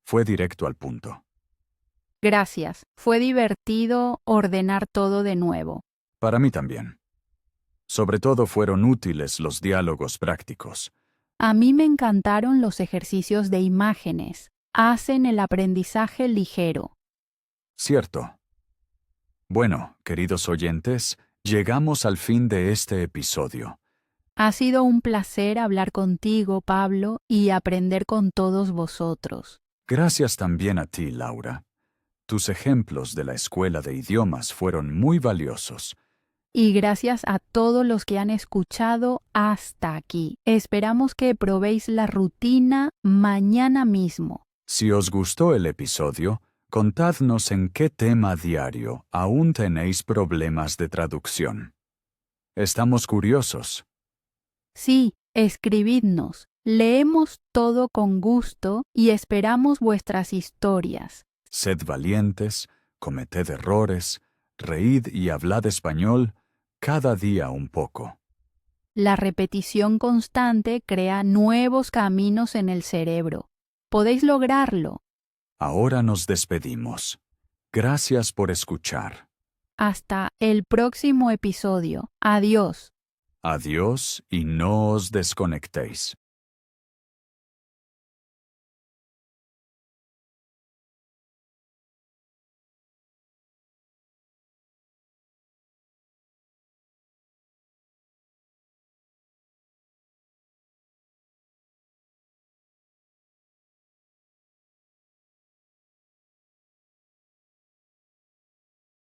Fue directo al punto. Gracias. Fue divertido ordenar todo de nuevo. Para mí también. Sobre todo fueron útiles los diálogos prácticos. A mí me encantaron los ejercicios de imágenes. Hacen el aprendizaje ligero. Cierto. Bueno, queridos oyentes, llegamos al fin de este episodio. Ha sido un placer hablar contigo, Pablo, y aprender con todos vosotros. Gracias también a ti, Laura. Tus ejemplos de la escuela de idiomas fueron muy valiosos. Y gracias a todos los que han escuchado hasta aquí. Esperamos que probéis la rutina mañana mismo. Si os gustó el episodio, contadnos en qué tema diario aún tenéis problemas de traducción. Estamos curiosos. Sí, escribidnos. Leemos todo con gusto y esperamos vuestras historias. Sed valientes, cometed errores, reíd y hablad español cada día un poco. La repetición constante crea nuevos caminos en el cerebro. Podéis lograrlo. Ahora nos despedimos. Gracias por escuchar. Hasta el próximo episodio. Adiós. Adiós y no os desconectéis.